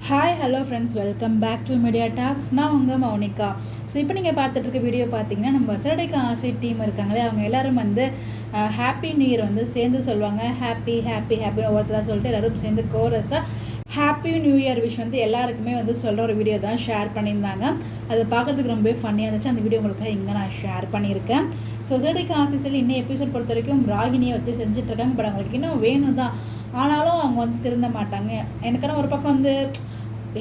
Hi hello friends, welcome back to Media Talks. நான் உங்கள் Mounika. So இப்போ நீங்கள் பார்த்துட்டு இருக்க வீடியோ பார்த்தீங்கன்னா, நம்ம வசரடைக்கு ஆசை டீம் இருக்காங்களே, அவங்க எல்லோரும் வந்து ஹாப்பி நியூ இயர் வந்து சேர்ந்து சொல்லுவாங்க. ஹாப்பி ஹாப்பி ஹாப்பின்னு ஒவ்வொருத்தராக சொல்லிட்டு எல்லோரும் சேர்ந்து கோரஸாக ஹாப்பி நியூ இயர் விஷ் வந்து எல்லாருக்குமே வந்து சொல்கிற ஒரு வீடியோ தான் ஷேர் பண்ணியிருந்தாங்க. அதை பார்க்குறதுக்கு ரொம்பவே ஃபன்னியாக இருந்துச்சு. அந்த வீடியோ உங்களுக்கு இங்கே நான் ஷேர் பண்ணியிருக்கேன். ஸோ வசரடைக்கு ஆசை சொல்லி இன்னும் எபிசோட் பொறுத்த வரைக்கும் ராகினியை வச்சு செஞ்சுட்ருக்காங்க. பட் அவங்களுக்கு இன்னும் வேணும் தான், ஆனாலும் அவங்க வந்து திருந்த மாட்டாங்க. எனக்கான ஒரு பக்கம் வந்து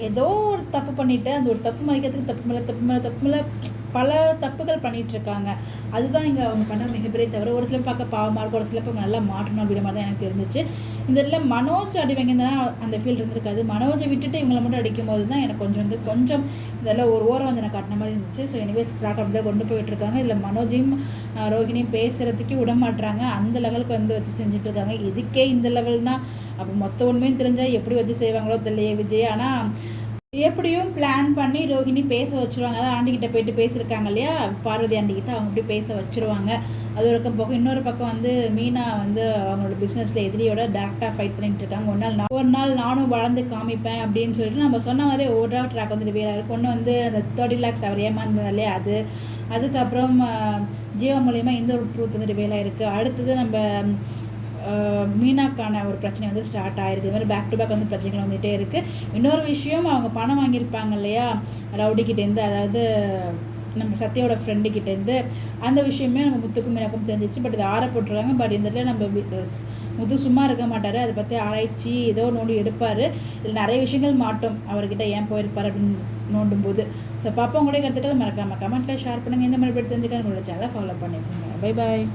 ஏதோ ஒரு தப்பு பண்ணிவிட்டு அந்த ஒரு தப்பு மதிக்கிறதுக்கு தப்பு மேலே பல தப்புகள் பண்ணிகிட்ருக்காங்க. அதுதான் இங்கே அவங்க பண்ண மிகப்பெரிய தவிர. ஒரு சில பார்க்க பாவமாக இருக்கும், ஒரு சில பக்கம் நல்லா மாட்டணும் அப்படின்ற மாதிரி தான் எனக்கு தெரிஞ்சிச்சு. இந்த இதில் மனோஜ் அடி வாங்கியிருந்தா அந்த ஃபீல் இருந்திருக்காது. மனோஜை விட்டுட்டு இவங்களை மட்டும் அடிக்கும் போது தான் எனக்கு கொஞ்சம் இதெல்லாம் ஒரு ஓரம் வந்து எனக்கு காட்டின மாதிரி இருந்துச்சு. ஸோ எனிவேஸ் ஸ்டார்ட் அப்படியே கொண்டு போயிட்டுருக்காங்க. இதில் மனோஜையும் ரோஹிணியும் பேசுகிறதுக்கு விட மாட்டுறாங்க. அந்த லெவலுக்கு வந்து வச்சு செஞ்சுட்ருக்காங்க. இதுக்கே இந்த லெவல்னால் அப்போ மொத்த உண்மையும் தெரிஞ்சால் எப்படி வச்சு செய்வாங்களோ தெரியலையே விஜய். ஆனால் எப்படியும் பிளான் பண்ணி ரோஹிணி பேச வச்சுருவாங்க. அதான் ஆண்டிகிட்ட போயிட்டு பேசியிருக்காங்க இல்லையா, பார்வதி ஆண்டிகிட்ட, அவங்க அப்படி பேச வச்சுருவாங்க. அது ஒரு பக்கம். இன்னொரு பக்கம் வந்து மீனா வந்து அவங்களோட பிஸ்னஸில் எதிரியோட டேரக்டாக ஃபைட் பண்ணிட்டு இருக்காங்க. ஒரு நாள் நானும் வளர்ந்து காமிப்பேன் அப்படின்னு சொல்லிட்டு நம்ம சொன்ன மாதிரி ஓவரா ட்ராக் வந்து வேறு இருக்கும். ஒன்று வந்து அந்த 30 lakhs அவர் ஏமாந்தது இல்லையா, அதுக்கப்புறம் ஜீவா மூலியமாக இந்த ஒரு ட்ரூத் வந்து ரிவேலாக இருக்குது. அடுத்தது நம்ம மீனாக்கான ஒரு பிரச்சனை வந்து ஸ்டார்ட் ஆகிருக்கு. இது மாதிரி பேக் டு பேக் வந்து பிரச்சனைகள் வந்துகிட்டே இருக்குது. இன்னொரு விஷயம், அவங்க பணம் வாங்கியிருப்பாங்க இல்லையா ரவுடிக்கிட்டேருந்து, அதாவது நம்ம சத்யாவோட ஃப்ரெண்டுக்கிட்டேருந்து. அந்த விஷயமே நம்ம முத்துக்கும் மீனாக்கும் தெரிஞ்சிச்சு. பட் இது ஆற போட்டிருக்காங்க. பட் இந்த இடத்துல நம்ம முத்து சும்மா இருக்க மாட்டார். அதை பற்றி ஆராய்ச்சி ஏதோ நோண்டி எடுப்பார். இதில் நிறைய விஷயங்கள் மாட்டோம் அவர்கிட்ட ஏன் போயிருப்பார் அப்படின்னு நோண்டும் போது. ஸோ பாப்பா உங்களுடைய கருத்துக்கள் மறக்காமல் கமெண்ட்டில் ஷேர் பண்ணுங்கள். இந்த மாதிரி தெரிஞ்சுக்க நம்மளோட சேனலை ஃபாலோ பண்ணிக்கோங்க. Bye bye.